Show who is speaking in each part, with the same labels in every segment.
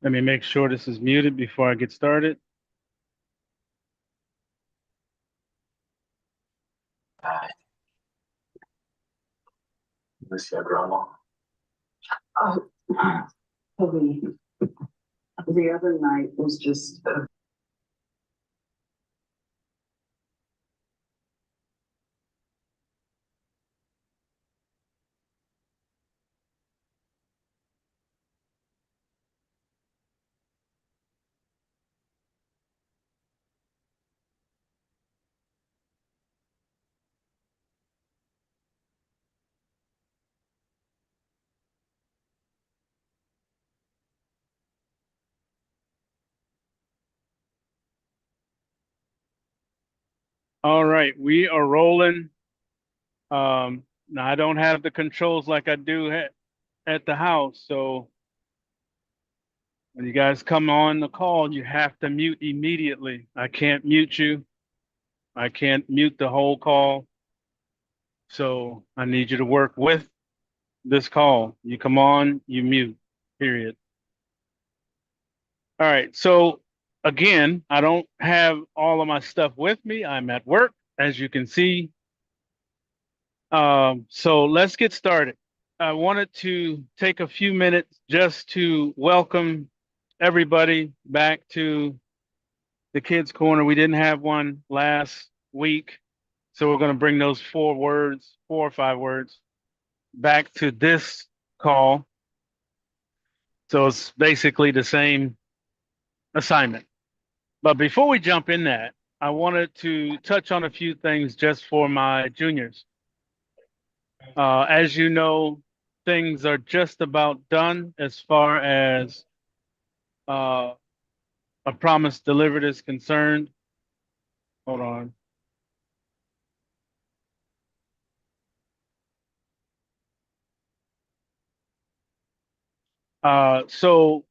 Speaker 1: Let me make sure this is muted before I get started.
Speaker 2: Miss your grandma.
Speaker 3: Oh, the other night was just
Speaker 1: All right, we are rolling. Now I don't have the controls like I do at the house, so when you guys come on the call, you have to mute immediately. I can't mute you. I can't mute the whole call. So I need you to work with this call. You come on, you mute, period. All right, so again, I don't have all of my stuff with me. I'm at work, as you can see. So let's get started. I wanted to take a few minutes just to welcome everybody back to the Kids Corner. We didn't have one last week, so we're going to bring those 4 or 5 words, back to this call. So it's basically the same assignment. But before we jump in that, I wanted to touch on a few things just for my juniors. As you know, things are just about done as far as uh, a promise delivered is concerned. Hold on. So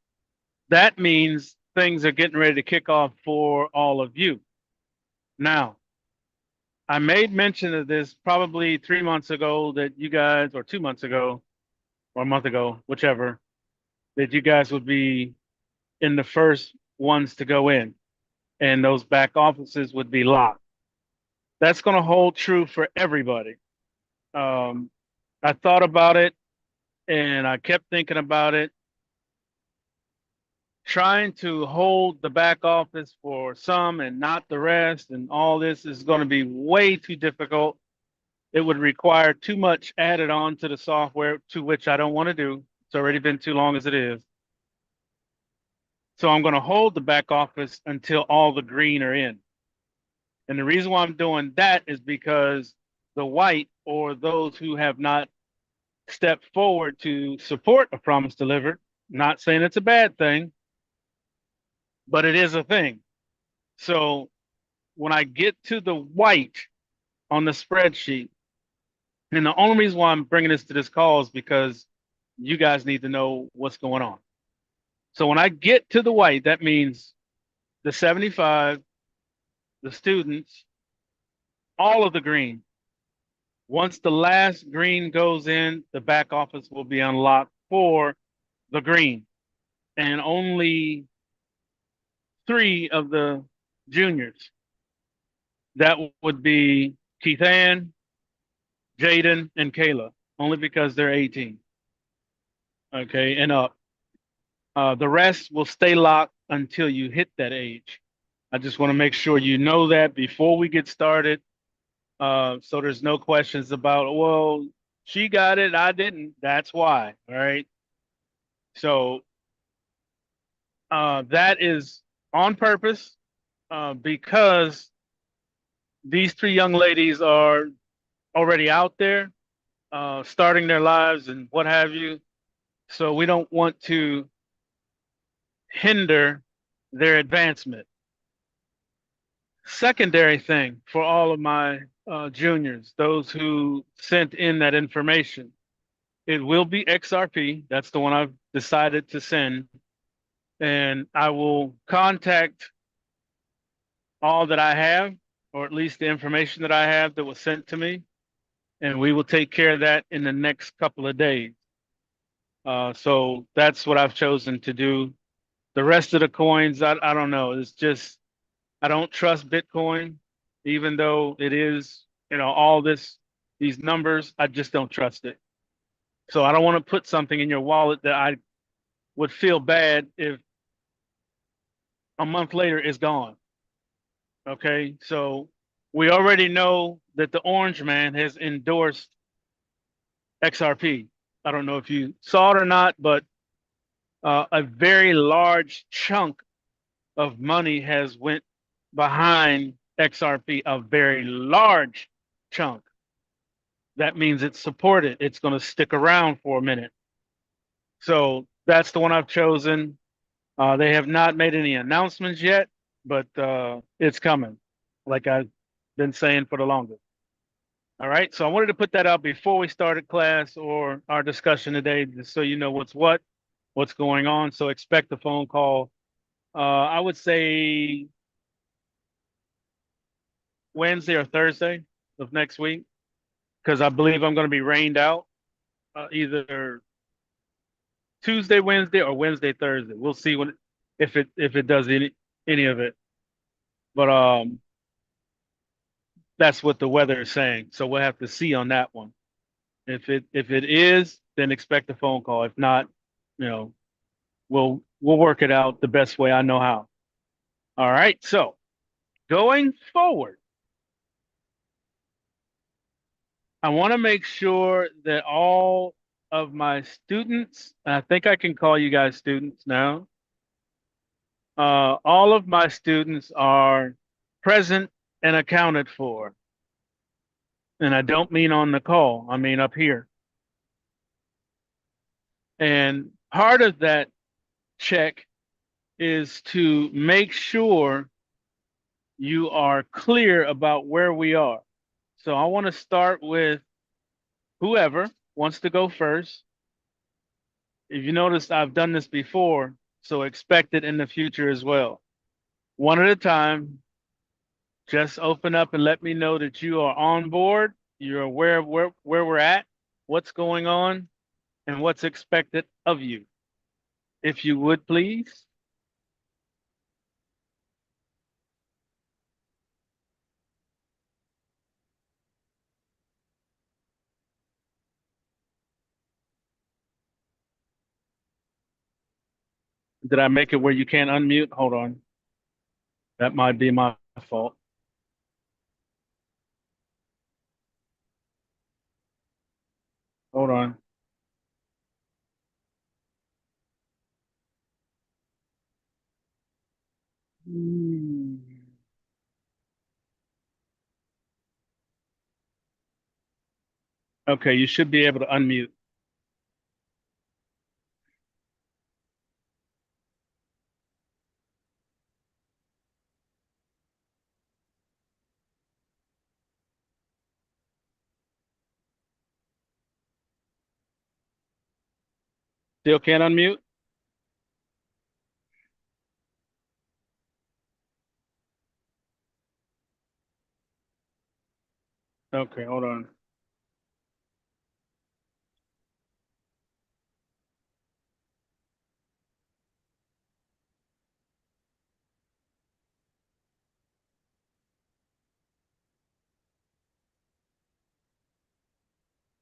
Speaker 1: that means things are getting ready to kick off for all of you. Now, I made mention of this probably 3 months ago that you guys, or 2 months ago, or a month ago, whichever, that you guys would be in the first ones to go in, and those back offices would be locked. That's going to hold true for everybody. Um, I thought about it and I kept thinking about it. Trying to hold the back office for some and not the rest, and all this is going to be way too difficult. It would require too much added on to the software, to which I don't want to do. It's already been too long as it is. So I'm going to hold the back office until all the green are in. And the reason why I'm doing that is because the white, or those who have not stepped forward to support a promise delivered, not saying it's a bad thing, but it is a thing. So when I get to the white on the spreadsheet, and the only reason why I'm bringing this to this call is because you guys need to know what's going on. So when I get to the white, that means the 75, the students, all of the green. Once the last green goes in, the back office will be unlocked for the green. And only 3 of the juniors. That would be Keith Ann, Jaden, and Kayla, only because they're 18. Okay, and up. The rest will stay locked until you hit that age. I just want to make sure you know that before we get started. So there's no questions about, well, she got it, I didn't. That's why. All right. So that is on purpose, because these 3 young ladies are already out there, starting their lives and what have you. So we don't want to hinder their advancement. Secondary thing for all of my juniors, those who sent in that information, it will be XRP. That's the one I've decided to send. And I will contact all that I have, or at least the information that I have that was sent to me. And we will take care of that in the next couple of days. So that's what I've chosen to do. The rest of the coins, I don't know. It's just I don't trust Bitcoin, even though it is, all these numbers. I just don't trust it. So I don't want to put something in your wallet that I would feel bad if a month later it's gone. Okay, so we already know that the Orange Man has endorsed XRP. I don't know if you saw it or not, but a very large chunk of money has went behind XRP, a very large chunk. That means it's supported. It's going to stick around for a minute. So that's the one I've chosen. They have not made any announcements yet, but it's coming, like I've been saying for the longest. All right, so I wanted to put that out before we started class or our discussion today, just so you know what's going on. So expect a phone call. I would say Wednesday or Thursday of next week, because I believe I'm going to be rained out either Tuesday, Wednesday, or Wednesday, Thursday. We'll see if it does any of it. But that's what the weather is saying. So we'll have to see on that one. If it is, then expect a phone call. If not, we'll work it out the best way I know how. All right. So going forward, I want to make sure that all of my students, I think I can call you guys students now. All of my students are present and accounted for. And I don't mean on the call, I mean up here. And part of that check is to make sure you are clear about where we are. So I want to start with whoever wants to go first. If you notice, I've done this before, so expect it in the future as well. One at a time, just open up and let me know that you are on board, you're aware of where we're at, what's going on, and what's expected of you. If you would, please. Did I make it where you can't unmute? Hold on. That might be my fault. Hold on. Okay, you should be able to unmute. Still can't unmute? Okay, hold on.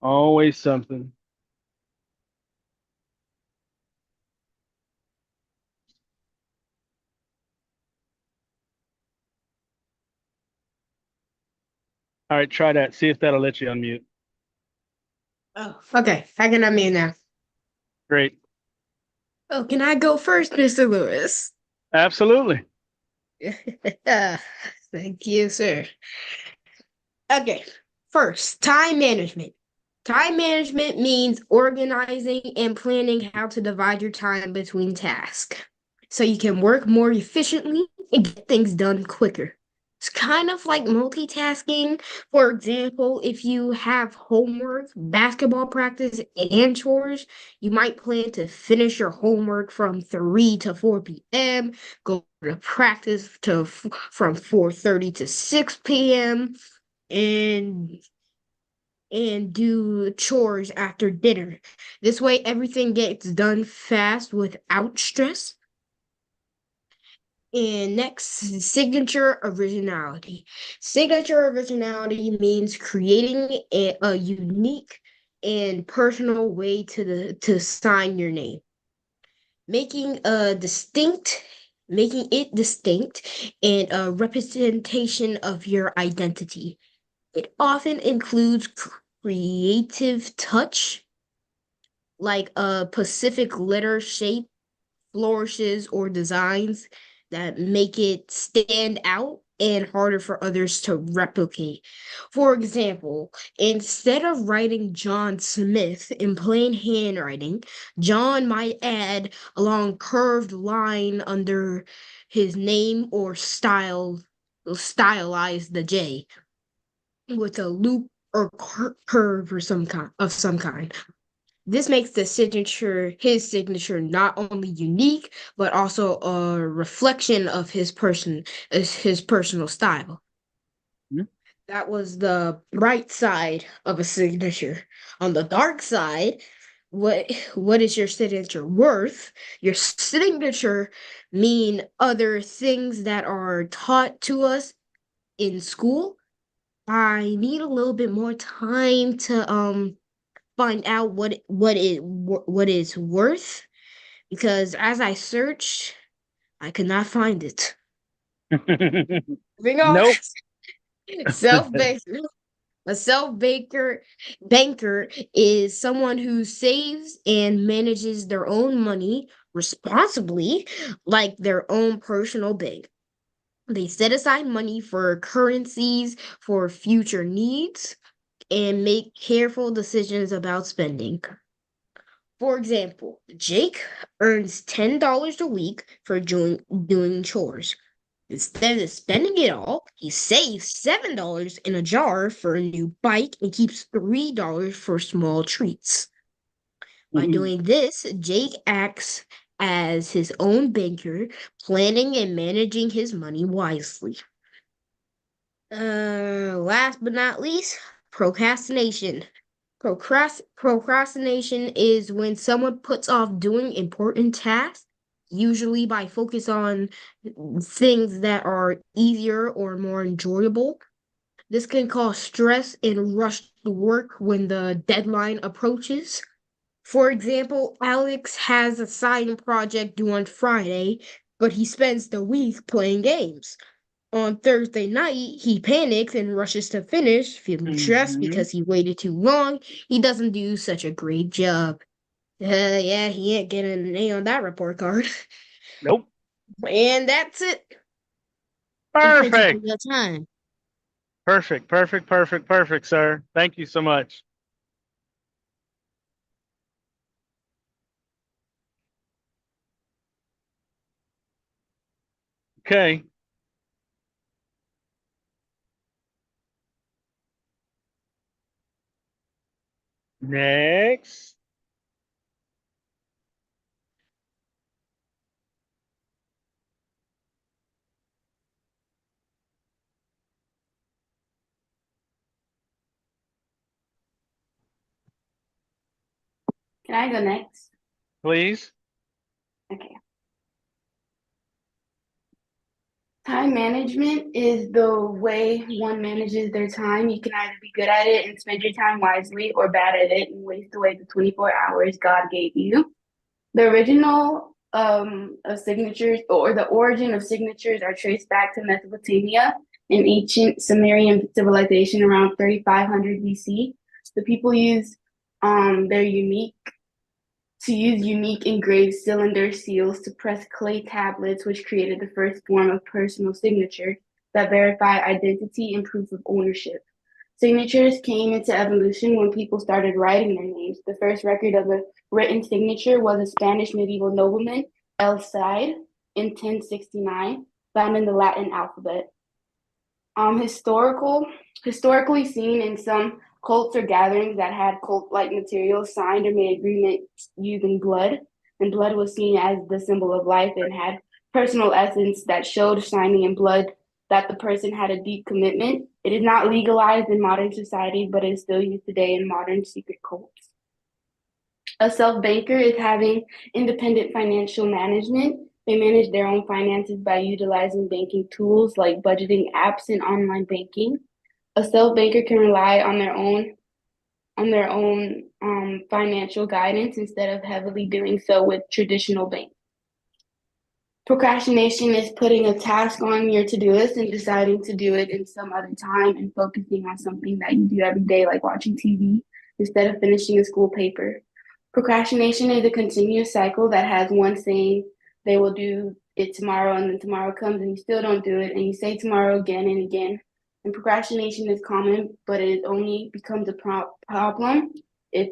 Speaker 1: Always something. All right, try that. See if that'll let you unmute.
Speaker 2: Oh, okay. I can unmute now.
Speaker 1: Great.
Speaker 2: Oh, can I go first, Mr. Lewis?
Speaker 1: Absolutely.
Speaker 2: Thank you, sir. Okay. First, time management. Time management means organizing and planning how to divide your time between tasks so you can work more efficiently and get things done quicker. It's kind of like multitasking. For example, if you have homework, basketball practice, and chores, you might plan to finish your homework from 3 to 4 p.m., go to practice from 4:30 to 6 p.m., and do chores after dinner. This way, everything gets done fast without stress. And next, signature originality. Signature originality means creating a unique and personal way to sign your name, making a distinct, making it distinct and a representation of your identity. It often includes creative touch, like a Pacific letter shape, flourishes, or designs that make it stand out and harder for others to replicate. For example, instead of writing John Smith in plain handwriting, John might add a long curved line under his name or stylize the J with a loop or curve or some kind. This makes his signature not only unique, but also a reflection of his personal style.
Speaker 1: Mhm.
Speaker 2: That was the bright side of a signature. On the dark side, what is your signature worth? Your signature mean other things that are taught to us in school. I need a little bit more time to find out what it's worth, because as I searched, I could not find it. Moving on.
Speaker 1: Nope.
Speaker 2: Self banker. A banker is someone who saves and manages their own money responsibly, like their own personal bank. They set aside money for currencies for future needs and make careful decisions about spending. For example, Jake earns $10 a week for doing chores. Instead of spending it all, he saves $7 in a jar for a new bike and keeps $3 for small treats. By doing this, Jake acts as his own banker, planning and managing his money wisely. Last but not least, procrastination. Procrastination is when someone puts off doing important tasks, usually by focus on things that are easier or more enjoyable. This can cause stress and rush to work when the deadline approaches. For example, Alex has a side project due on Friday, but he spends the week playing games. On Thursday night, he panics and rushes to finish, feeling stressed
Speaker 1: Mhm.
Speaker 2: because he waited too long. He doesn't do such a great job. Yeah, he ain't getting an A on that report card.
Speaker 1: Nope.
Speaker 2: And that's it. And thank you for
Speaker 1: Perfect.
Speaker 2: your time.
Speaker 1: Perfect. Perfect. Perfect. Perfect, sir. Thank you so much. Okay. Next.
Speaker 4: Can I go next?
Speaker 1: Please.
Speaker 4: Okay. Time management is the way one manages their time. You can either be good at it and spend your time wisely, or bad at it and waste away the 24 hours God gave you. The original of signatures, or the origin of signatures, are traced back to Mesopotamia in ancient Sumerian civilization around 3500 BC. The people used their unique engraved cylinder seals to press clay tablets, which created the first form of personal signature that verify identity and proof of ownership. Signatures came into evolution when people started writing their names. The first record of a written signature was a Spanish medieval nobleman, El Cid, in 1069, found in the Latin alphabet. Historically seen in some cults or gatherings that had cult-like materials, signed or made agreements using blood, and blood was seen as the symbol of life and had personal essence that showed signing in blood that the person had a deep commitment. It is not legalized in modern society, but is still used today in modern secret cults. A self-banker is having independent financial management. They manage their own finances by utilizing banking tools like budgeting apps and online banking. A self-banker can rely on their own financial guidance instead of heavily doing so with traditional banks. Procrastination is putting a task on your to-do list and deciding to do it in some other time and focusing on something that you do every day, like watching TV, instead of finishing a school paper. Procrastination is a continuous cycle that has one saying they will do it tomorrow, and then tomorrow comes and you still don't do it, and you say tomorrow again and again. And procrastination is common, but it only becomes a problem if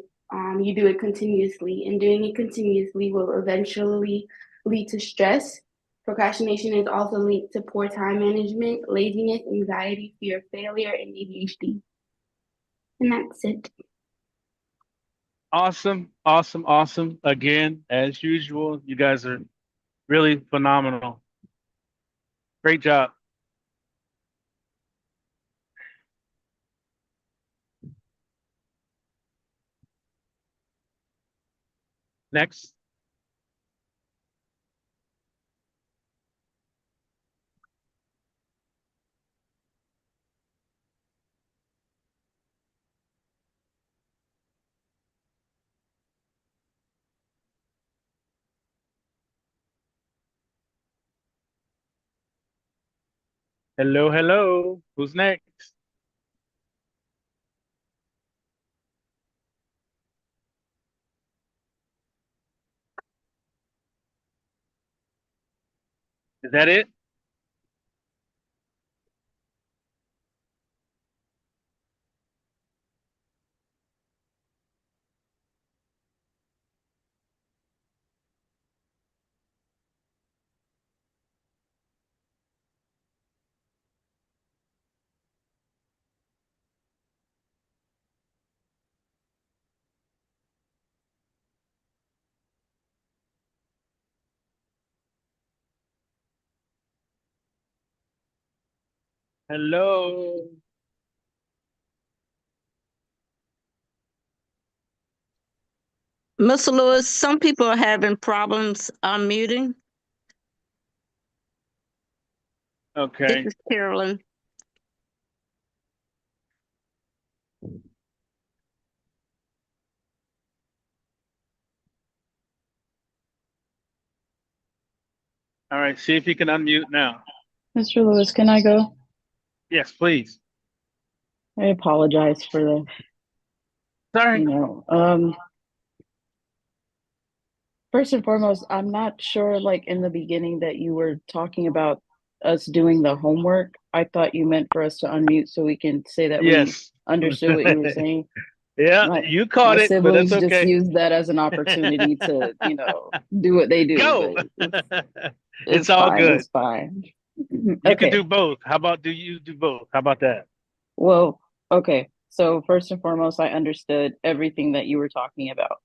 Speaker 4: you do it continuously. And doing it continuously will eventually lead to stress. Procrastination is also linked to poor time management, laziness, anxiety, fear of failure, and ADHD. And that's it.
Speaker 1: Awesome, awesome, awesome. Again, as usual, you guys are really phenomenal. Great job. Next. Hello, hello. Who's next? Is that it? Hello.
Speaker 5: Mr. Lewis, some people are having problems unmuting. This
Speaker 1: Okay.
Speaker 5: is Carolyn.
Speaker 1: All right. See if you can unmute now.
Speaker 6: Mr. Lewis, can I go?
Speaker 1: Yes, please.
Speaker 6: I apologize for the,
Speaker 1: Sorry.
Speaker 6: first and foremost, I'm not sure, like in the beginning that you were talking about us doing the homework. I thought you meant for us to unmute so we can say that we
Speaker 1: Yes.
Speaker 6: understood what you were saying.
Speaker 1: Yeah,
Speaker 6: My-
Speaker 1: you caught
Speaker 6: My
Speaker 1: it, but that's
Speaker 6: siblings just
Speaker 1: okay.
Speaker 6: used that as an opportunity to, do what they do.
Speaker 1: Go.
Speaker 6: But
Speaker 1: It's
Speaker 6: it's
Speaker 1: all
Speaker 6: fine.
Speaker 1: good.
Speaker 6: It's fine.
Speaker 1: You can
Speaker 6: Okay.
Speaker 1: do both. How about do you do both? How about that?
Speaker 6: Well, okay. So first and foremost, I understood everything that you were talking about.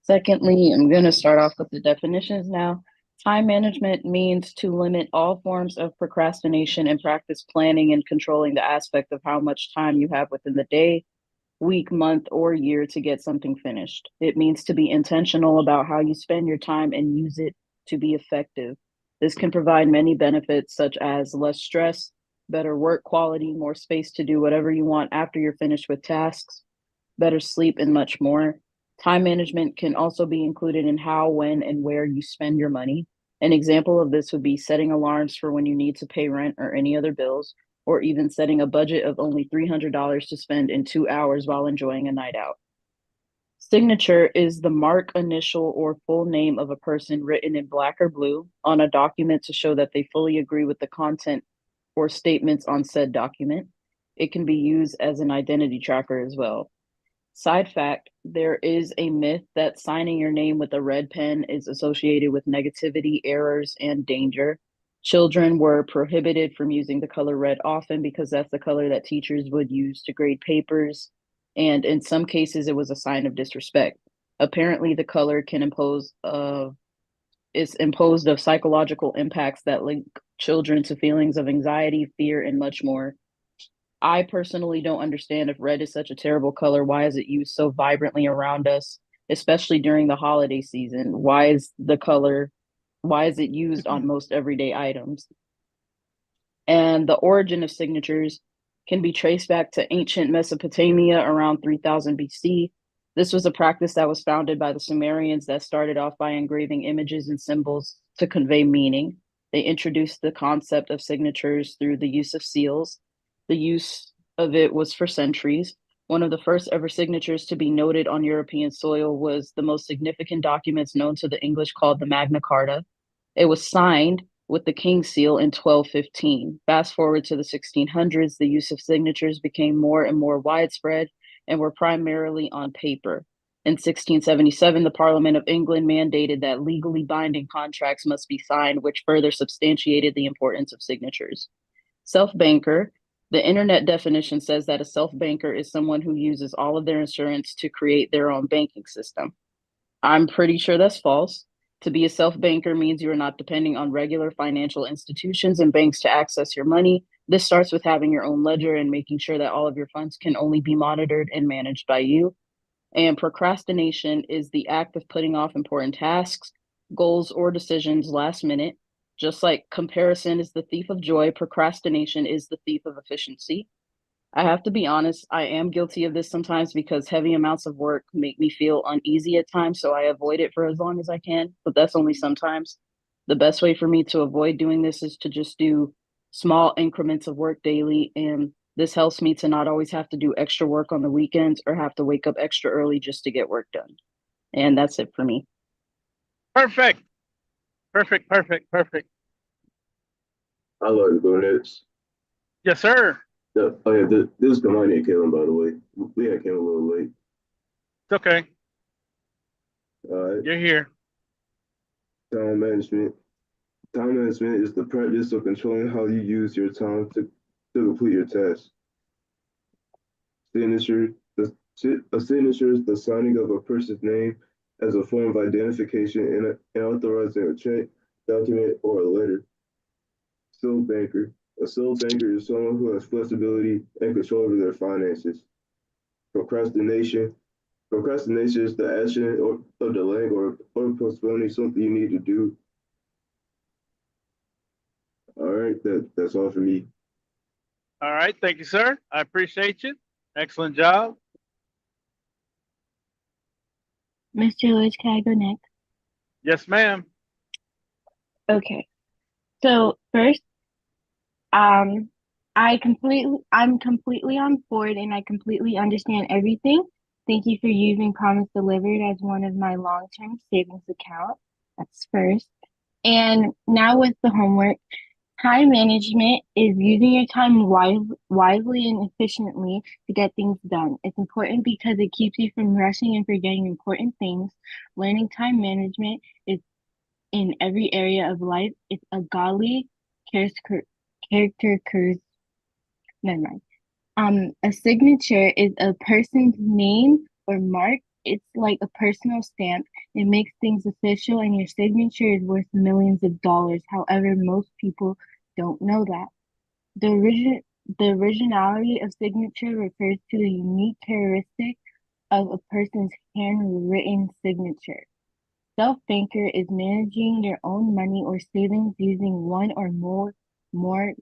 Speaker 6: Secondly, I'm going to start off with the definitions now. Time management means to limit all forms of procrastination and practice planning and controlling the aspect of how much time you have within the day, week, month, or year to get something finished. It means to be intentional about how you spend your time and use it to be effective. This can provide many benefits, such as less stress, better work quality, more space to do whatever you want after you're finished with tasks, better sleep, and much more. Time management can also be included in how, when, and where you spend your money. An example of this would be setting alarms for when you need to pay rent or any other bills, or even setting a budget of only $300 to spend in 2 hours while enjoying a night out. Signature is the mark, initial, or full name of a person written in black or blue on a document to show that they fully agree with the content or statements on said document. It can be used as an identity tracker as well. Side fact, there is a myth that signing your name with a red pen is associated with negativity, errors, and danger. Children were prohibited from using the color red often because that's the color that teachers would use to grade papers. And in some cases, it was a sign of disrespect. Apparently, the color can is imposed of psychological impacts that link children to feelings of anxiety, fear, and much more. I personally don't understand if red is such a terrible color. Why is it used so vibrantly around us? especially during the holiday season? Why is it used on most everyday items? And the origin of signatures can be traced back to ancient Mesopotamia around 3000 BC. This was a practice that was founded by the Sumerians that started off by engraving images and symbols to convey meaning. They introduced the concept of signatures through the use of seals. The use of it was for centuries. One of the first ever signatures to be noted on European soil was the most significant documents known to the English called the Magna Carta. It was signed with the King's seal in 1215. Fast forward to the 1600s, the use of signatures became more and more widespread and were primarily on paper. In 1677, the Parliament of England mandated that legally binding contracts must be signed, which further substantiated the importance of signatures. Self-banker. The internet definition says that a self-banker is someone who uses all of their insurance to create their own banking system. I'm pretty sure that's false. To be a self-banker means you are not depending on regular financial institutions and banks to access your money. This starts with having your own ledger and making sure that all of your funds can only be monitored and managed by you. And procrastination is the act of putting off important tasks, goals, or decisions last minute. Just like comparison is the thief of joy, procrastination is the thief of efficiency. I have to be honest, I am guilty of this sometimes because heavy amounts of work make me feel uneasy at times, so I avoid it for as long as I can, but that's only sometimes. The best way for me to avoid doing this is to just do small increments of work daily, and this helps me to not always have to do extra work on the weekends or have to wake up extra early just to get work done. And that's it for me.
Speaker 1: Perfect. Perfect, perfect, perfect.
Speaker 7: I like to go next.
Speaker 1: Yes, sir.
Speaker 7: Oh yeah, this is Kamani and Kalen, by the way. We had came a little late.
Speaker 1: It's okay.
Speaker 7: All right.
Speaker 1: You're here.
Speaker 7: Time management. Time management is the practice of controlling how you use your time to complete your tasks. Signature. A signature is the signing of a person's name as a form of identification in authorizing a check, document, or a letter. Sole banker. A sole banker is someone who has flexibility and control over their finances. Procrastination. Procrastination is the action of delaying or postponing something you need to do. All right, that's all for me.
Speaker 1: All right. Thank you, sir. I appreciate you. Excellent job.
Speaker 4: Mr. Lewis, can I go next?
Speaker 1: Yes, ma'am.
Speaker 4: Okay. So first, I'm completely on board and I completely understand everything. Thank you for using Promise Delivered as one of my long-term savings account. That's first. And now with the homework, time management is using your time wisely and efficiently to get things done. It's important because it keeps you from rushing and forgetting important things. Learning time management is in every area of life. It's a godly character. Never mind. A signature is a person's name or mark. It's like a personal stamp. It makes things official, and your signature is worth millions of dollars. However, most people don't know that. The originality of signature refers to the unique characteristic of a person's handwritten signature. Self-banker is managing their own money or savings using one or more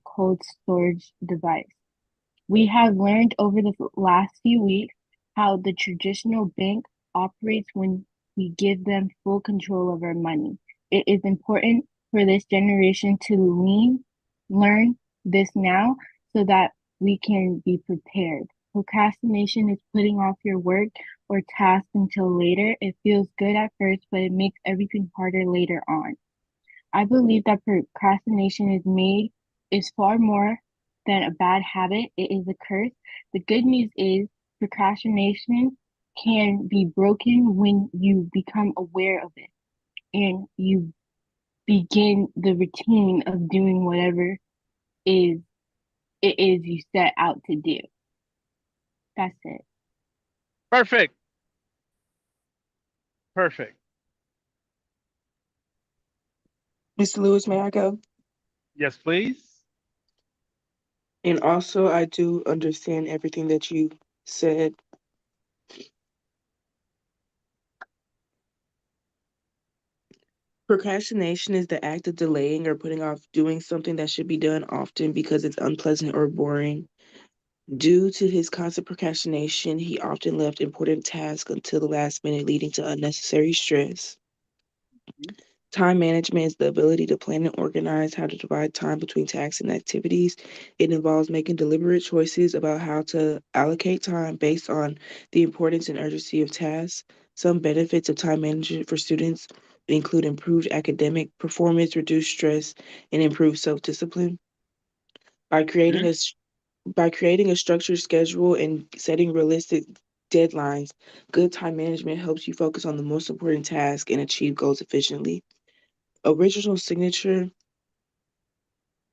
Speaker 4: cold storage device. We have learned over the last few weeks how the traditional bank operates when we give them full control of our money. It is important for this generation to learn this now so that we can be prepared. Procrastination is putting off your work or task until later. It feels good at first, but it makes everything harder later on. I believe that procrastination is far more than a bad habit. It is a curse. The good news is procrastination can be broken when you become aware of it and you begin the routine of doing whatever it is you set out to do. That's it.
Speaker 1: Perfect. Perfect.
Speaker 8: Mr. Lewis, may I go?
Speaker 1: Yes, please.
Speaker 8: And also, I do understand everything that you said. Procrastination is the act of delaying or putting off doing something that should be done often because it's unpleasant or boring. Due to his constant procrastination, he often left important tasks until the last minute, leading to unnecessary stress. Time management is the ability to plan and organize how to divide time between tasks and activities. It involves making deliberate choices about how to allocate time based on the importance and urgency of tasks. Some benefits of time management for students include improved academic performance, reduced stress, and improved self-discipline. By creating a structured schedule and setting realistic deadlines, good time management helps you focus on the most important tasks and achieve goals efficiently. Original signature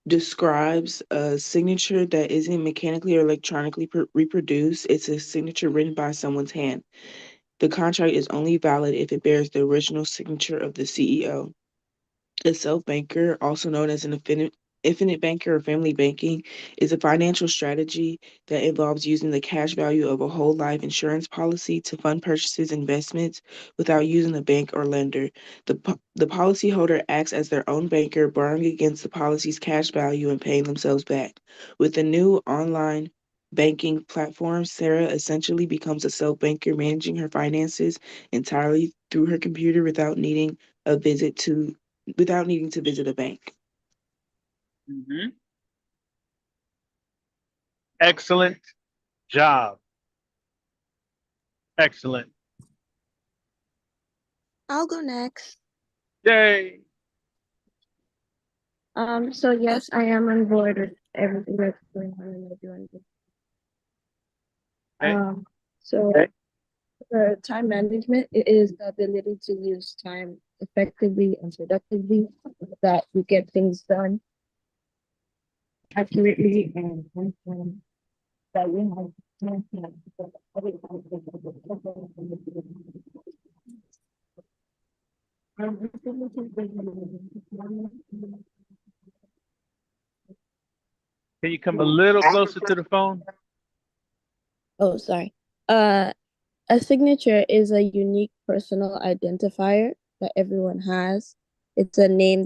Speaker 8: describes a signature that isn't mechanically or electronically reproduced. It's a signature written by someone's hand. The contract is only valid if it bears the original signature of the CEO. A self-banker, also known as an infinite banker or family banking, is a financial strategy that involves using the cash value of a whole life insurance policy to fund purchases and investments without using a bank or lender. The policyholder acts as their own banker, borrowing against the policy's cash value and paying themselves back. With the new online banking platform, Sarah essentially becomes a self-banker, managing her finances entirely through her computer without needing to visit a bank.
Speaker 1: Excellent job. Excellent.
Speaker 9: I'll go next.
Speaker 1: Yay.
Speaker 9: So yes, I am on board with everything that's going on in the doing.
Speaker 1: Okay.
Speaker 9: So for time management, it is the ability to use time effectively and productively, that you get things done accurately and that you have.
Speaker 1: Can you come a little closer to the phone?
Speaker 9: Oh, sorry. A signature is a unique personal identifier that everyone has. It's a name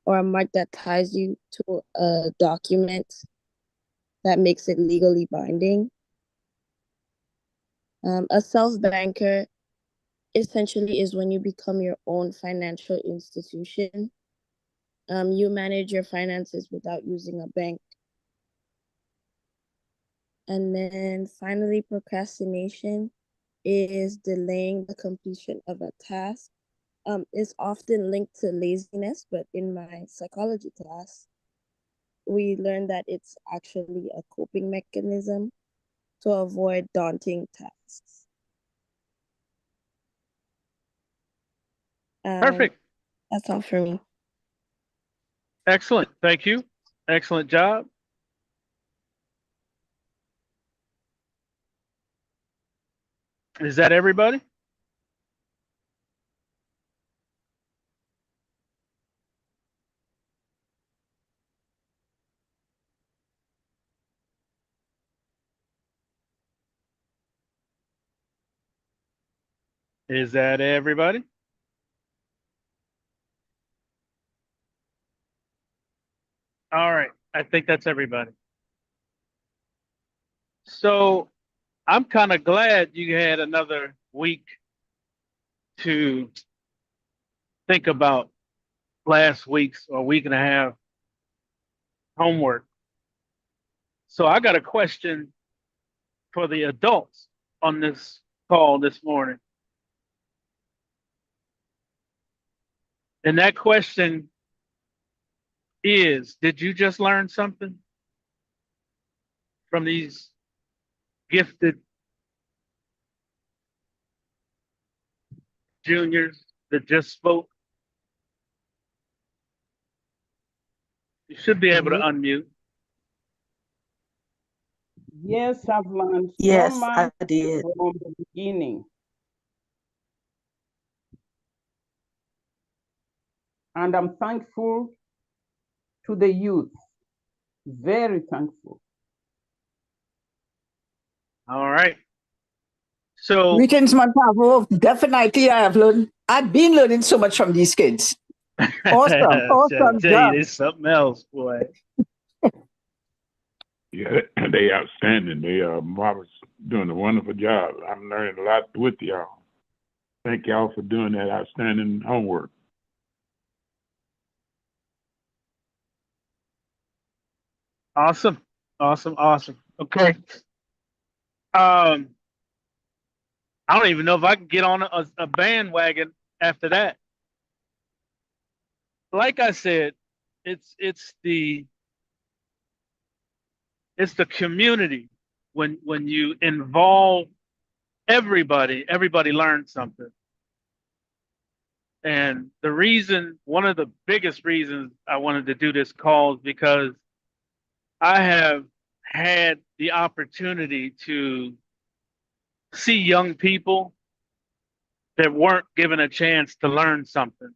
Speaker 9: or a mark that ties you to a document that makes it legally binding. A self-banker essentially is when you become your own financial institution. You manage your finances without using a bank. And then finally, procrastination is delaying the completion of a task. Is often linked to laziness, but in my psychology class, we learned that it's actually a coping mechanism to avoid daunting tasks.
Speaker 1: Perfect.
Speaker 9: That's all for me.
Speaker 1: Excellent. Thank you. Excellent job. Is that everybody? Is that everybody? All right. I think that's everybody. So I'm kind of glad you had another week to think about last week's or week and a half homework. So I got a question for the adults on this call this morning. And that question is, did you just learn something from these gifted juniors that just spoke? You should be able to unmute.
Speaker 10: Yes, I've learned so
Speaker 11: Yes,
Speaker 10: much
Speaker 11: I did.
Speaker 10: from the beginning. And I'm thankful to the youth. Very thankful.
Speaker 1: All right. So
Speaker 11: Greetings, Montavo. Definitely I have learned I've been learning so much from these kids. Awesome,
Speaker 1: I
Speaker 11: awesome
Speaker 1: tell you,
Speaker 11: job.
Speaker 1: it's something else, boy.
Speaker 12: Yeah, they outstanding. They are marvelous, doing a wonderful job. I'm learning a lot with y'all. Thank y'all for doing that outstanding homework.
Speaker 1: Awesome, awesome, awesome. Okay. I don't even know if I can get on a bandwagon after that. Like I said, it's the community. When you involve everybody learns something. And one of the biggest reasons I wanted to do this call is because I have had the opportunity to see young people that weren't given a chance to learn something,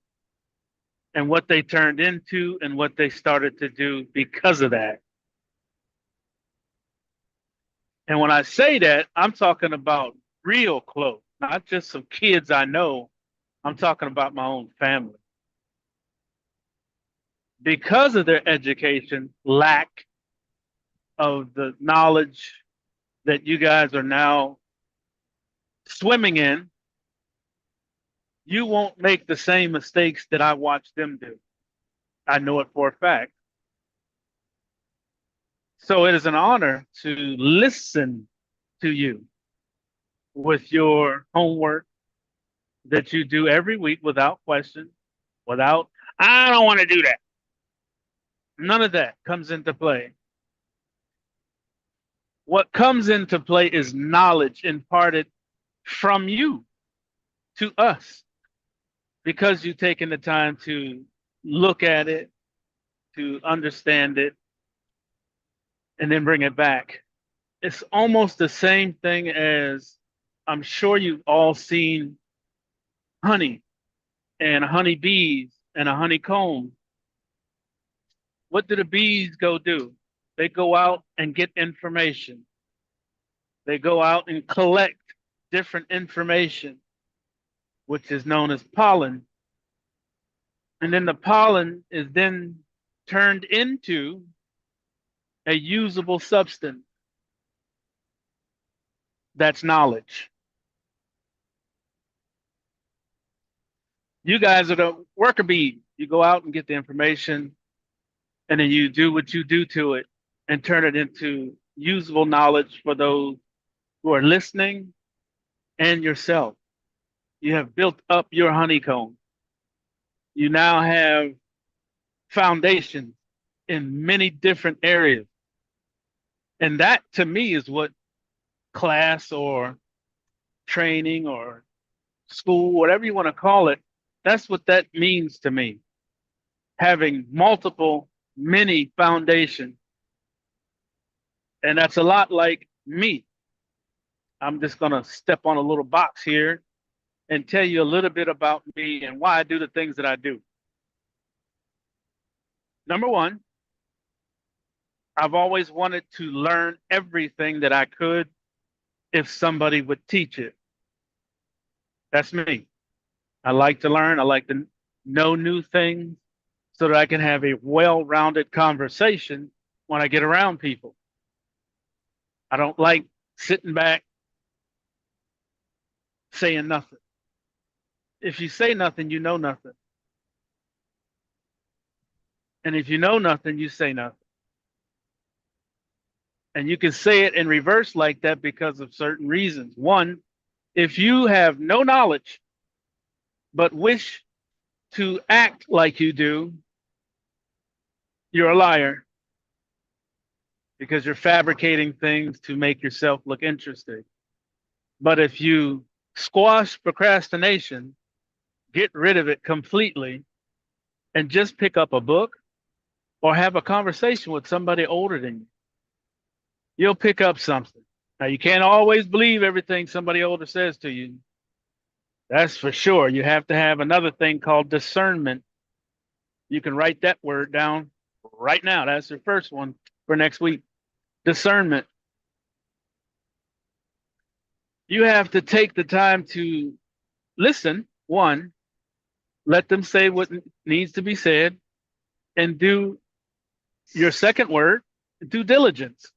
Speaker 1: and what they turned into and what they started to do because of that. And when I say that, I'm talking about real close, not just some kids I know. I'm talking about my own family. Because of their education, lack of the knowledge that you guys are now swimming in, you won't make the same mistakes that I watched them do. I know it for a fact. So it is an honor to listen to you with your homework that you do every week without question, without, I don't want to do that. None of that comes into play. What comes into play is knowledge imparted from you to us, because you've taken the time to look at it, to understand it, and then bring it back. It's almost the same thing as, I'm sure you've all seen honey and honeybees and a honeycomb. What do the bees go do? They go out and get information. They go out and collect different information, which is known as pollen. And then the pollen is then turned into a usable substance. That's knowledge. You guys are the worker bees. You go out and get the information, and then you do what you do to it and turn it into usable knowledge for those who are listening and yourself. You have built up your honeycomb. You now have foundations in many different areas. And that, to me, is what class or training or school, whatever you want to call it, that's what that means to me. Having many foundations. And that's a lot like me. I'm just going to step on a little box here and tell you a little bit about me and why I do the things that I do. Number one, I've always wanted to learn everything that I could if somebody would teach it. That's me. I like to learn. I like to know new things so that I can have a well-rounded conversation when I get around people. I don't like sitting back saying nothing. If you say nothing, you know nothing. And if you know nothing, you say nothing. And you can say it in reverse like that because of certain reasons. One, if you have no knowledge, but wish to act like you do, you're a liar, because you're fabricating things to make yourself look interesting. But if you squash procrastination, get rid of it completely, and just pick up a book or have a conversation with somebody older than you, you'll pick up something. Now, you can't always believe everything somebody older says to you. That's for sure. You have to have another thing called discernment. You can write that word down right now. That's your first one for next week. Discernment. You have to take the time to listen, one, let them say what needs to be said, and do your second word, due diligence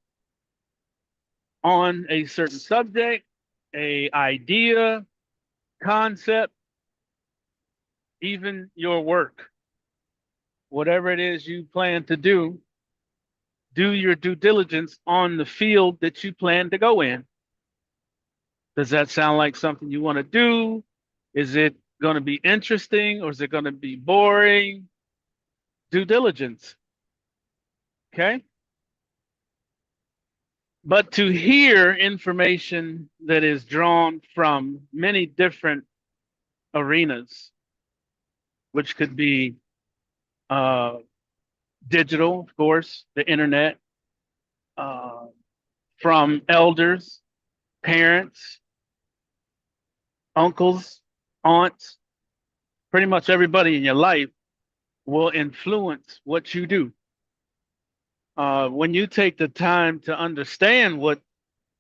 Speaker 1: on a certain subject, a idea, concept, even your work. Whatever it is you plan to do your due diligence on the field that you plan to go in. Does that sound like something you want to do? Is it going to be interesting or is it going to be boring? Due diligence. Okay. But to hear information that is drawn from many different arenas, which could be digital, of course, the internet, from elders, parents, uncles, aunts, pretty much everybody in your life will influence what you do. When you take the time to understand what's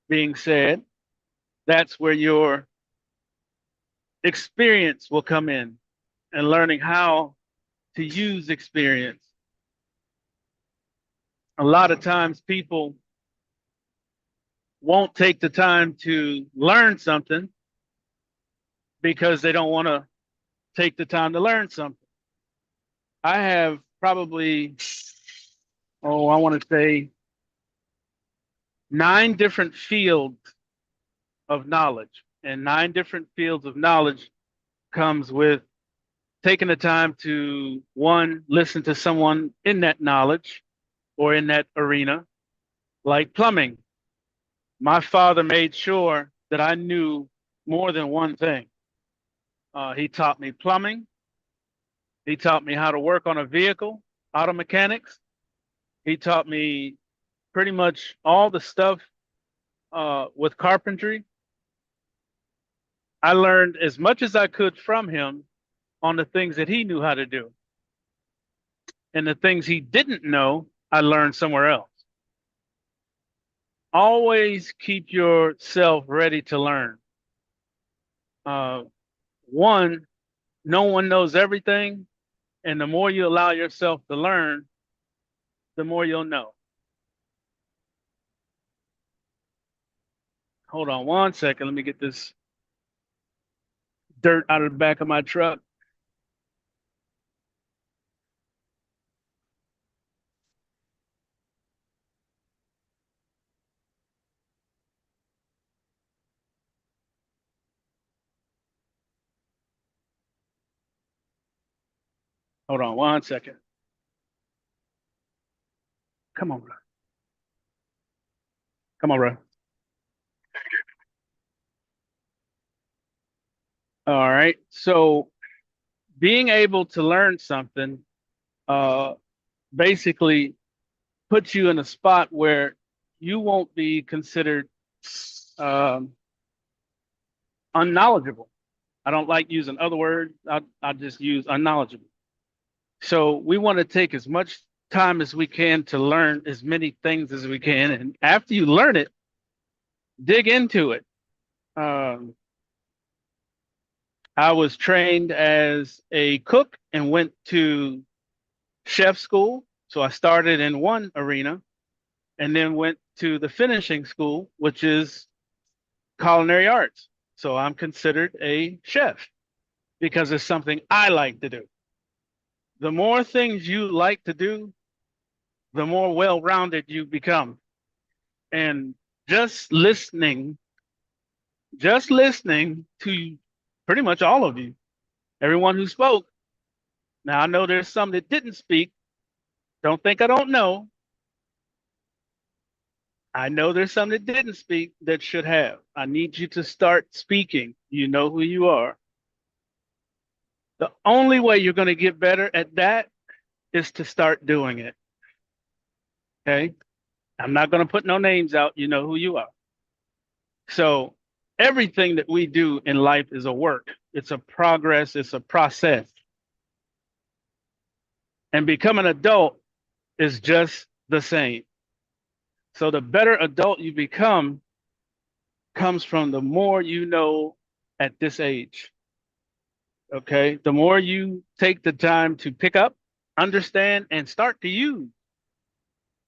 Speaker 1: being said, that's where your experience will come in, and learning how to use experience. A lot of times people won't take the time to learn something because they don't want to take the time to learn something. I have probably, I want to say 9 different fields of knowledge, and 9 different fields of knowledge comes with taking the time to, one, listen to someone in that knowledge or in that arena, like plumbing. My father made sure that I knew more than one thing. He taught me plumbing. He taught me how to work on a vehicle, auto mechanics. He taught me pretty much all the stuff with carpentry. I learned as much as I could from him on the things that he knew how to do. And the things he didn't know, I learned somewhere else. Always keep yourself ready to learn. One, no one knows everything. And the more you allow yourself to learn, the more you'll know. Hold on one second. Let me get this dirt out of the back of my truck. Hold on one second. Come on, bro. Come on, bro. All right. So being able to learn something basically puts you in a spot where you won't be considered unknowledgeable. I don't like using other words. I just use unknowledgeable. So we want to take as much time as we can to learn as many things as we can. And after you learn it, dig into it. I was trained as a cook and went to chef school. So I started in one arena and then went to the finishing school, which is culinary arts. So I'm considered a chef because it's something I like to do. The more things you like to do, the more well-rounded you become. And just listening to pretty much all of you, everyone who spoke. Now I know there's some that didn't speak. Don't think I don't know. I know there's some that didn't speak that should have. I need you to start speaking. You know who you are. The only way you're going to get better at that is to start doing it. Okay? I'm not going to put no names out. You know who you are. So everything that we do in life is a work. It's a progress. It's a process. And becoming an adult is just the same. So the better adult you become comes from the more you know at this age. Okay. The more you take the time to pick up, understand, and start to use,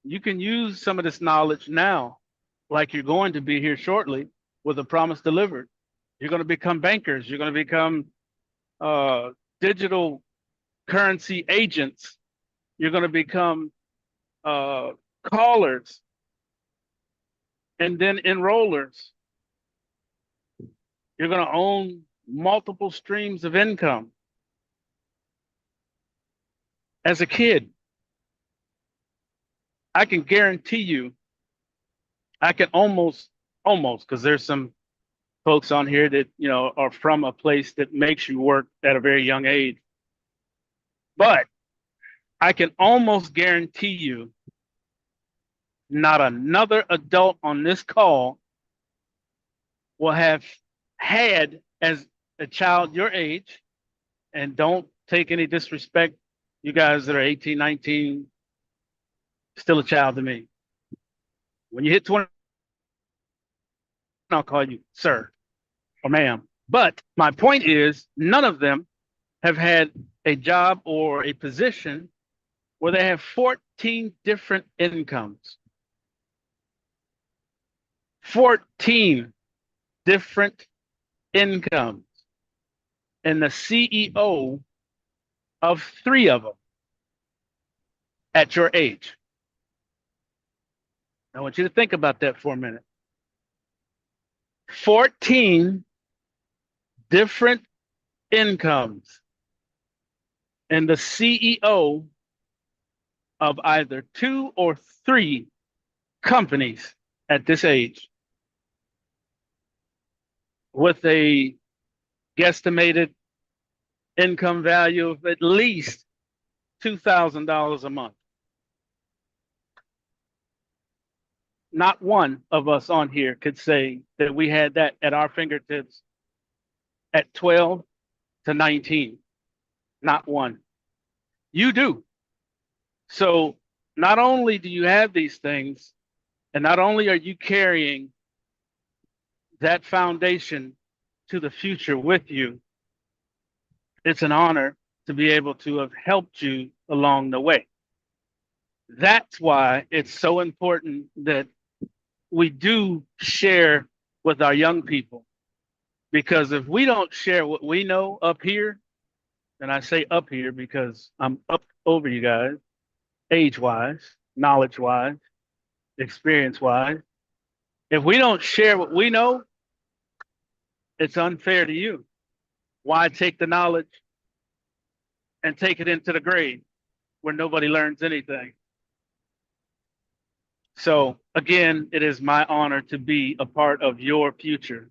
Speaker 1: you can use some of this knowledge now, like you're going to be here shortly with a promise delivered. You're going to become bankers. You're going to become digital currency agents. You're going to become callers and then enrollers. You're going to own multiple streams of income. As a kid, I can guarantee you, I can almost, because there's some folks on here that, you know, are from a place that makes you work at a very young age. But I can almost guarantee you, not another adult on this call will have had, as a child your age, and don't take any disrespect, you guys that are 18, 19, still a child to me. When you hit 20, I'll call you sir or ma'am. But my point is, none of them have had a job or a position where they have 14 different incomes. 14 different incomes. And the CEO of 3 of them at your age. I want you to think about that for a minute. 14 different incomes and the CEO of either 2 or 3 companies at this age with a guesstimated income value of at least $2,000 a month. Not one of us on here could say that we had that at our fingertips at 12 to 19. Not one. You do. So not only do you have these things, and not only are you carrying that foundation to the future with you, it's an honor to be able to have helped you along the way. That's why it's so important that we do share with our young people. Because if we don't share what we know up here, and I say up here because I'm up over you guys, age-wise, knowledge-wise, experience-wise, if we don't share what we know, it's unfair to you. Why take the knowledge and take it into the grave where nobody learns anything? So again, it is my honor to be a part of your future.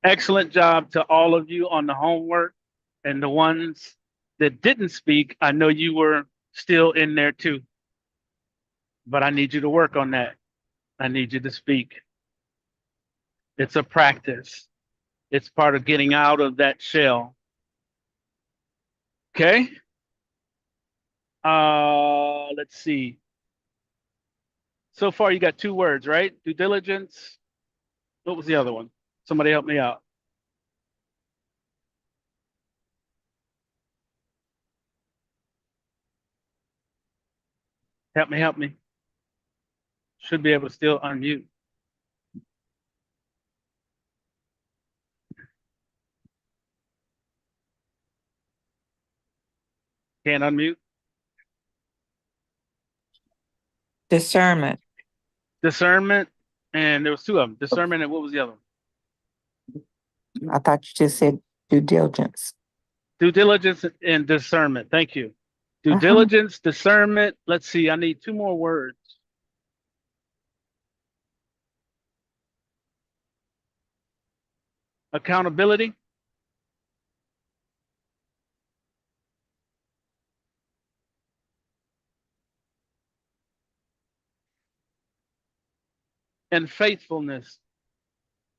Speaker 1: Excellent job to all of you on the homework, and the ones that didn't speak, I know you were still in there too. But I need you to work on that. I need you to speak. It's a practice. It's part of getting out of that shell. Okay? Let's see. So far you got 2 words, right? Due diligence. What was the other one? Somebody help me out. Help me. Should be able to still unmute. Can't unmute.
Speaker 13: Discernment.
Speaker 1: Discernment, and there was 2 of them. Discernment, and what was the other one?
Speaker 13: I thought you just said due diligence.
Speaker 1: Due diligence and discernment. Thank you. Due diligence, discernment. Let's see. I need 2 more words. Accountability. And faithfulness.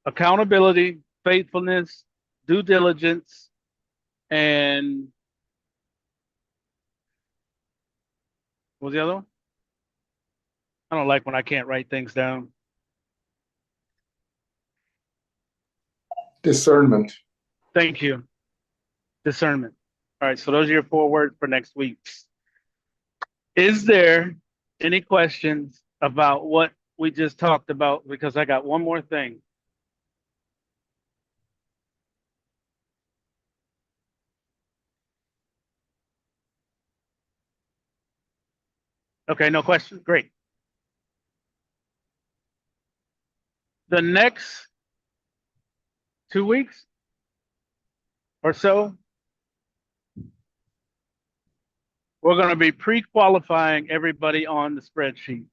Speaker 1: Accountability, faithfulness, due diligence, and what was the other one? I don't like when I can't write things down.
Speaker 14: Discernment.
Speaker 1: Thank you. Discernment. All right, so those are your 4 words for next week. Is there any questions about what we just talked about? Because I got one more thing. Okay, no question. Great. The next 2 weeks or so, we're going to be pre-qualifying everybody on the spreadsheet.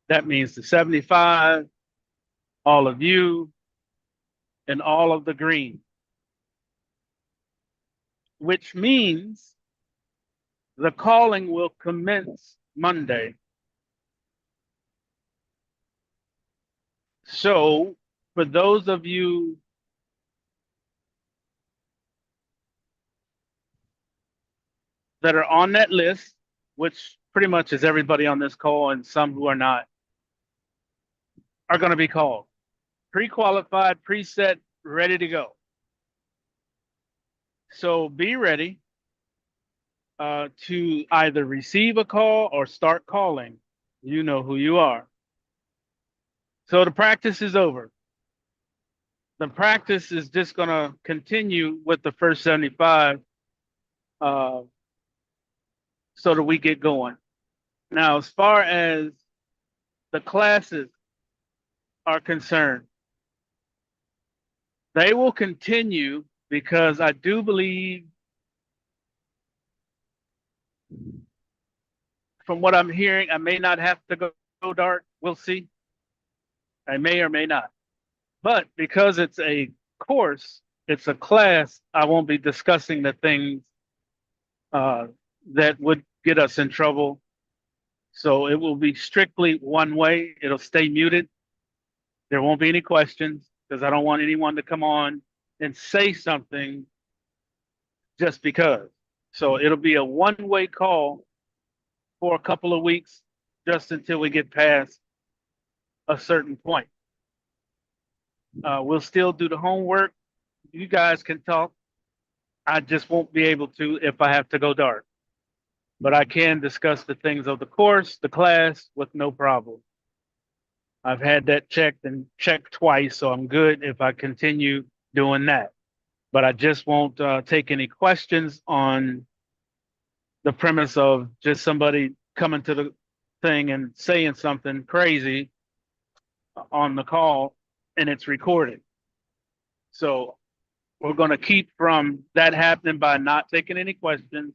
Speaker 1: That means the 75, all of you, and all of the green. Which means the calling will commence Monday. So for those of you that are on that list, which pretty much is everybody on this call and some who are not, are going to be called. Pre-qualified, preset, ready to go. So be ready to either receive a call or start calling. You know who you are. So the practice is over. The practice is just going to continue with the first 75 so that we get going. Now, as far as the classes are concerned, they will continue because I do believe, from what I'm hearing, I may not have to go dark. We'll see. I may or may not. But because it's a course, it's a class, I won't be discussing the things that would get us in trouble. So it will be strictly one way. It'll stay muted. There won't be any questions because I don't want anyone to come on and say something just because. So it'll be a one-way call for a couple of weeks just until we get past a certain point. We'll still do the homework. You guys can talk. I just won't be able to if I have to go dark. But I can discuss the things of the course, the class, with no problem. I've had that checked and checked twice, so I'm good if I continue doing that. But I just won't take any questions on the premise of just somebody coming to the thing and saying something crazy on the call and it's recorded. So we're going to keep from that happening by not taking any questions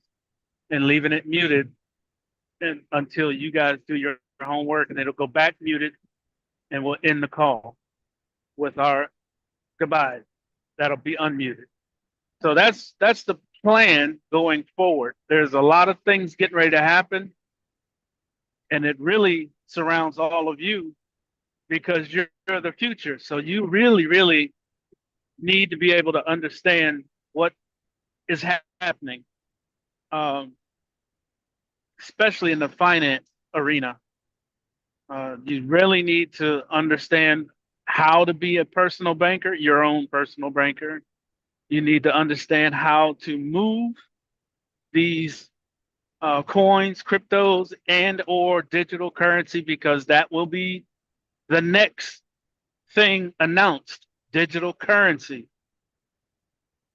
Speaker 1: and leaving it muted until you guys do your homework, and it'll go back muted and we'll end the call with our goodbye. That'll be unmuted. So that's the plan going forward. There's a lot of things getting ready to happen, and it really surrounds all of you because you're the future. So you really, really need to be able to understand what is happening, especially in the finance arena. You really need to understand how to be a personal banker, your own personal banker. You need to understand how to move these coins, cryptos, and or digital currency, because that will be the next thing announced, digital currency.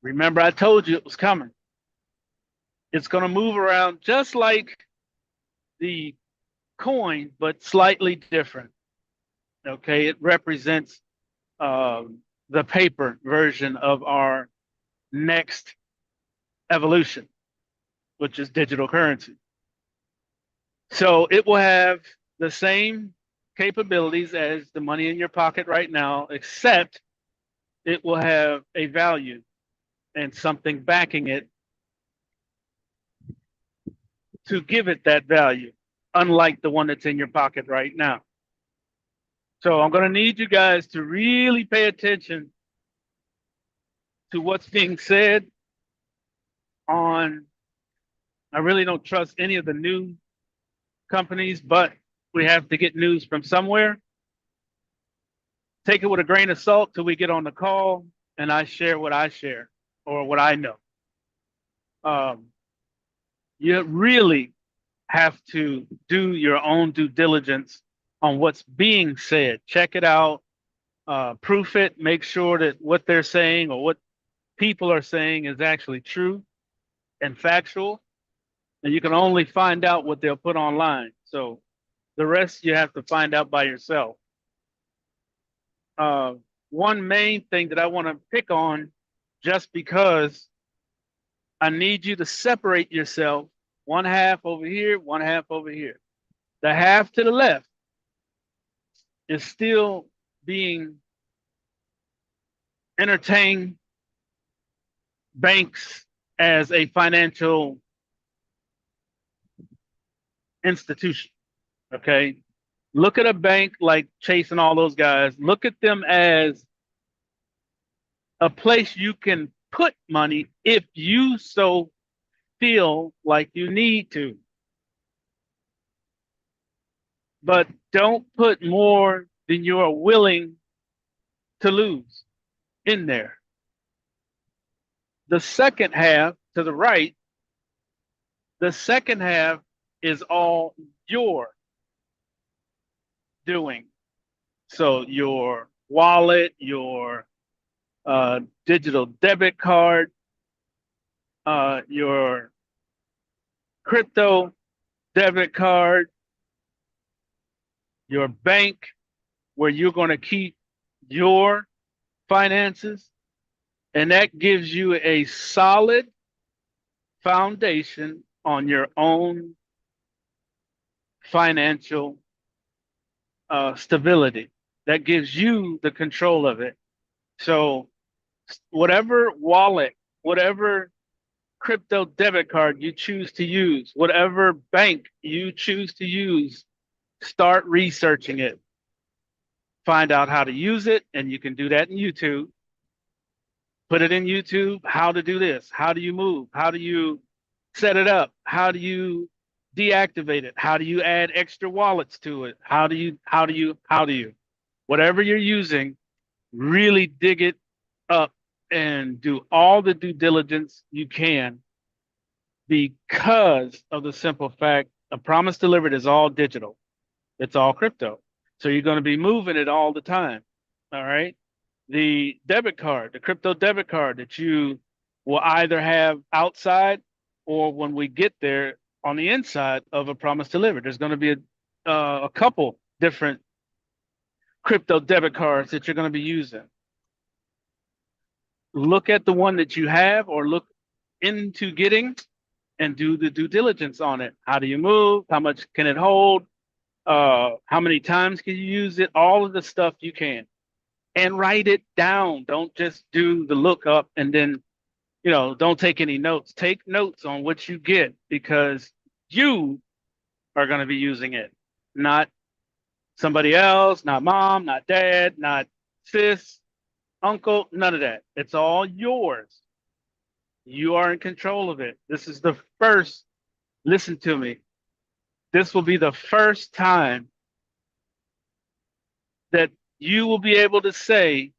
Speaker 1: Remember, I told you it was coming. It's going to move around just like the coin, but slightly different. Okay, it represents the paper version of our next evolution, which is digital currency. So it will have the same capabilities as the money in your pocket right now, except it will have a value and something backing it to give it that value, unlike the one that's in your pocket right now. So I'm going to need you guys to really pay attention to what's being said on, I really don't trust any of the new companies, but we have to get news from somewhere. take it with a grain of salt till we get on the call and I share what I share or what I know. You really have to do your own due diligence on what's being said. Check it out, proof it, make sure that what they're saying or what people are saying is actually true and factual. And you can only find out what they'll put online. So the rest you have to find out by yourself. One main thing that I want to pick on, just because I need you to separate yourself, one half over here, one half over here. The half to the left is still being entertained banks as a financial institution. Okay. Look at a bank like Chase and all those guys. Look at them as a place you can put money if you so feel like you need to. But don't put more than you are willing to lose in there. The second half to the right, the second half is all your doing. So your wallet, your digital debit card, your crypto debit card, your bank, where you're going to keep your finances. And that gives you a solid foundation on your own financial stability. That gives you the control of it. So whatever wallet, whatever crypto debit card you choose to use, whatever bank you choose to use, start researching it. Find out how to use it, and you can do that in YouTube. Put it in YouTube, how to do this, how do you move, how do you set it up, how do you deactivate it, how do you add extra wallets to it, how do you, whatever you're using, really dig it up and do all the due diligence you can, because of the simple fact a promise delivered is all digital. It's all crypto. So you're going to be moving it all the time. All right. The debit card, the crypto debit card that you will either have outside or when we get there on the inside of a promise delivered. There's going to be a couple different crypto debit cards that you're going to be using. Look at the one that you have or look into getting and do the due diligence on it. How do you move? How much can it hold? How many times can you use it? All of the stuff you can. And write it down. Don't just do the lookup and then, don't take any notes. Take notes on what you get, because you are going to be using it, not somebody else, not mom, not dad, not sis, uncle, none of that. It's all yours. You are in control of it. This is the first, listen to me. This will be the first time that you will be able to say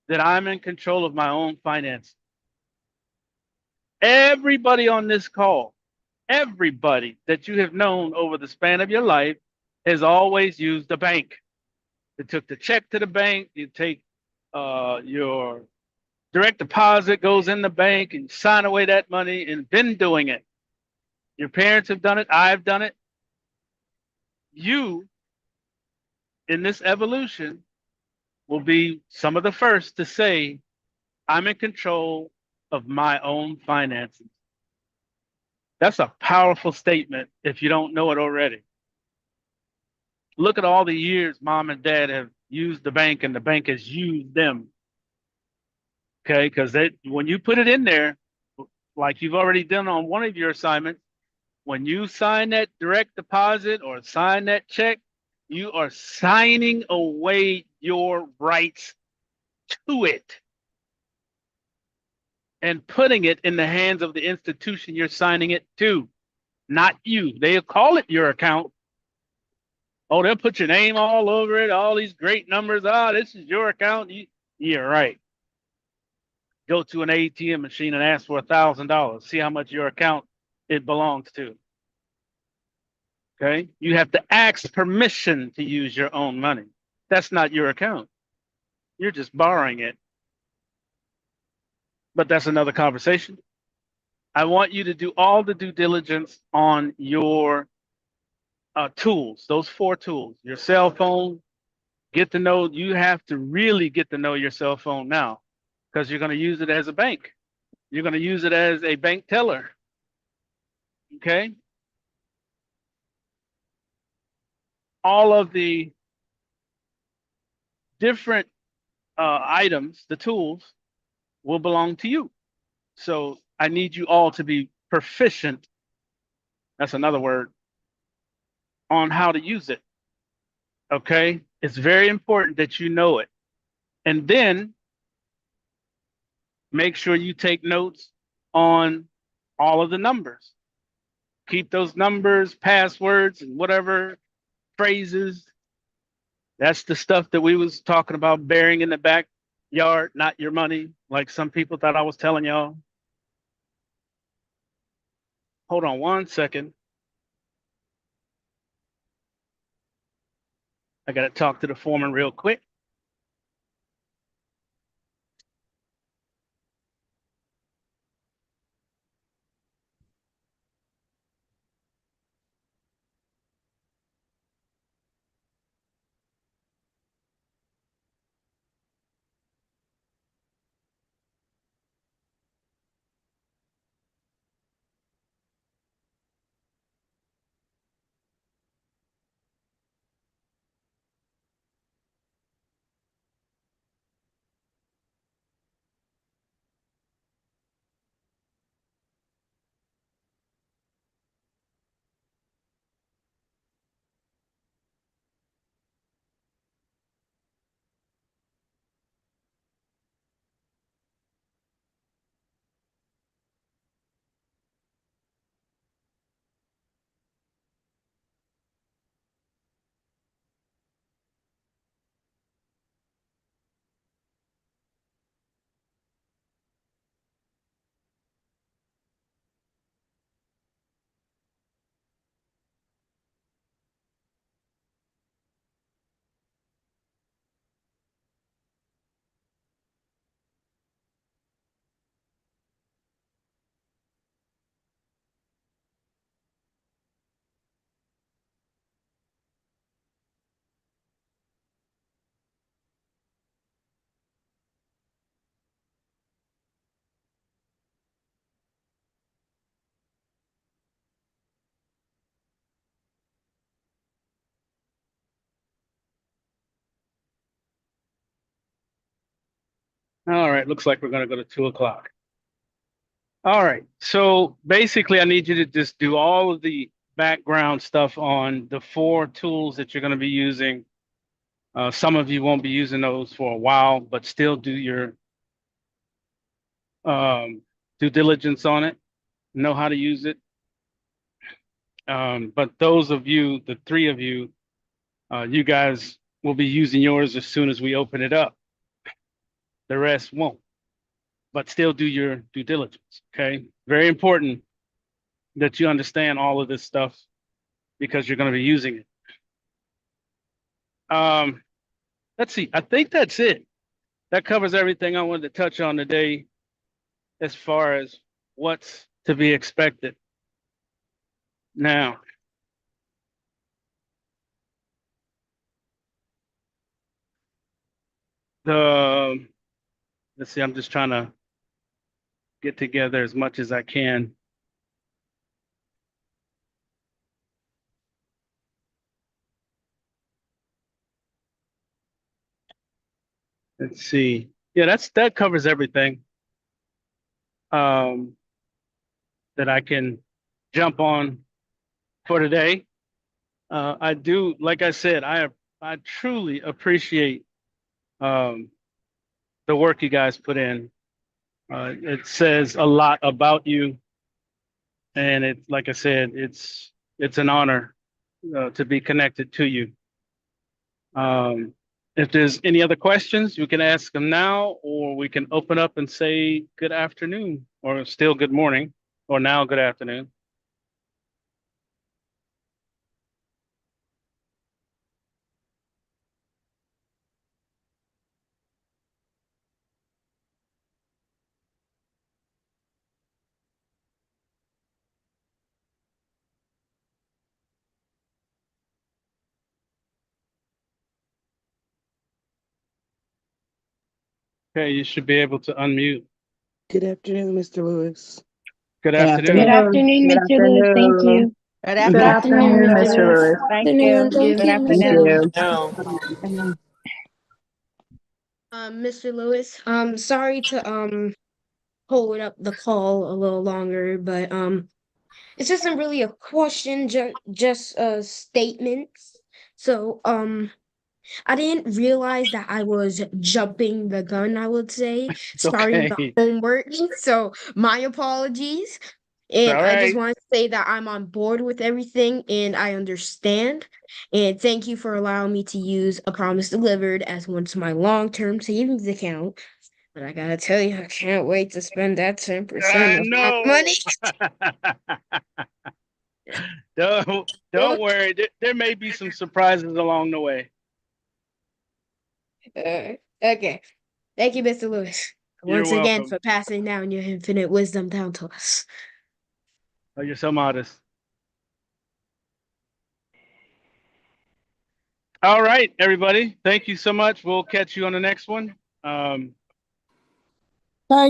Speaker 1: that I'm in control of my own finances. Everybody on this call, everybody that you have known over the span of your life has always used the bank. They took the check to the bank. You take your direct deposit goes in the bank and sign away that money and been doing it. Your parents have done it. I've done it. You, in this evolution, will be some of the first to say, I'm in control of my own finances. That's a powerful statement if you don't know it already. Look at all the years mom and dad have used the bank and the bank has used them. Okay, because when you put it in there, like you've already done on one of your assignments, when you sign that direct deposit or sign that check, you are signing away your rights to it and putting it in the hands of the institution you're signing it to, not you. They'll call it your account, Oh, they'll put your name all over it, all these great numbers. Ah, this is your account. Yeah, right. Go to an ATM machine and ask for $1,000. See how much your account it belongs to. Okay. You have to ask permission to use your own money. That's not your account. You're just borrowing it. But that's another conversation. I want you to do all the due diligence on your tools, those 4 tools, your cell phone. Get to know, you have to really get to know your cell phone now because you're going to use it as a bank. You're going to use it as a bank teller. Okay. All of the different items, the tools, will belong to you. So I need you all to be proficient. That's another word on how to use it. Okay. It's very important that you know it. And then make sure you take notes on all of the numbers. Keep those numbers, passwords, and whatever phrases. That's the stuff that we was talking about burying in the backyard, not your money, like some people thought I was telling y'all. Hold on one second. I got to talk to the foreman real quick. All right, looks like we're going to go to 2 o'clock. All right, so basically I need you to just do all of the background stuff on the 4 tools that you're going to be using. Some of you won't be using those for a while, but still do your due diligence on it, know how to use it. But those of you, the 3 of you, you guys will be using yours as soon as we open it up. The rest won't, but still do your due diligence, okay? Very important that you understand all of this stuff because you're going to be using it. Let's see, I think that's it. That covers everything I wanted to touch on today as far as what's to be expected. Now, let's see, I'm just trying to get together as much as I can. Let's see. Yeah, that covers everything that I can jump on for today. I do, like I said, I truly appreciate the work you guys put in. It says a lot about you, and like I said, it's an honor to be connected to you. If there's any other questions, you can ask them now, or we can open up and say good afternoon, or still good morning, or now good afternoon. Okay, you should be able to unmute.
Speaker 8: Good afternoon, Mr. Lewis.
Speaker 1: Good
Speaker 6: Good
Speaker 1: afternoon.
Speaker 6: afternoon,
Speaker 11: Good
Speaker 6: Mr. Lewis. Thank
Speaker 11: afternoon.
Speaker 6: you.
Speaker 11: Good
Speaker 4: Good afternoon,
Speaker 11: afternoon,
Speaker 4: Mr.
Speaker 11: Mr.
Speaker 4: Lewis.
Speaker 11: Lewis. Thank
Speaker 9: Afternoon.
Speaker 11: you.
Speaker 9: Thank
Speaker 4: Good
Speaker 9: you,
Speaker 11: Thank
Speaker 9: Mr.
Speaker 4: afternoon.
Speaker 11: you.
Speaker 6: No.
Speaker 2: Mr. Lewis, sorry to hold up the call a little longer, but it's just not really a question, just a statement. So I didn't realize that I was jumping the gun, I would say,
Speaker 1: It's
Speaker 2: starting the
Speaker 1: okay.
Speaker 2: homework. So my apologies.
Speaker 1: It's
Speaker 2: And
Speaker 1: all
Speaker 2: I just
Speaker 1: right.
Speaker 2: want to say that I'm on board with everything and I understand. And thank you for allowing me to use a promise delivered as one to my long-term savings account. But I gotta tell you, I can't wait to spend that 10%
Speaker 1: I
Speaker 2: of my
Speaker 1: know.
Speaker 2: money.
Speaker 1: Don't worry. There may be some surprises along the way.
Speaker 2: Okay. Thank you, Mr. Lewis,
Speaker 1: You're
Speaker 2: once again
Speaker 1: welcome.
Speaker 2: for passing down your infinite wisdom down to us.
Speaker 1: Oh, you're so modest. All right, everybody. Thank you so much. We'll catch you on the next one.
Speaker 11: Thank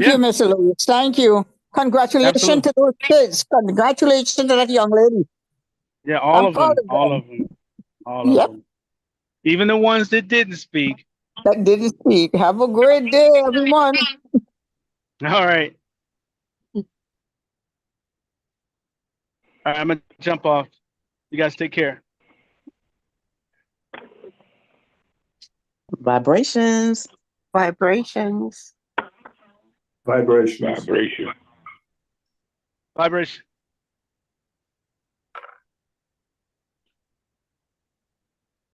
Speaker 1: Yeah.
Speaker 11: you, Mr. Lewis. Thank you. Congratulations
Speaker 1: Absolutely.
Speaker 11: to those kids. Congratulations to that young lady.
Speaker 1: Yeah, all
Speaker 11: I'm
Speaker 1: of
Speaker 11: proud
Speaker 1: them.
Speaker 11: of
Speaker 1: All
Speaker 11: them.
Speaker 1: of them. All of
Speaker 11: Yep,
Speaker 1: them. Even the ones that didn't speak.
Speaker 11: that didn't speak. Have a great day, everyone.
Speaker 1: All right. All right, I'm gonna jump off. You guys take care.
Speaker 8: Vibrations.
Speaker 13: Vibrations.
Speaker 7: Vibrations.
Speaker 12: Vibration.
Speaker 1: Vibration.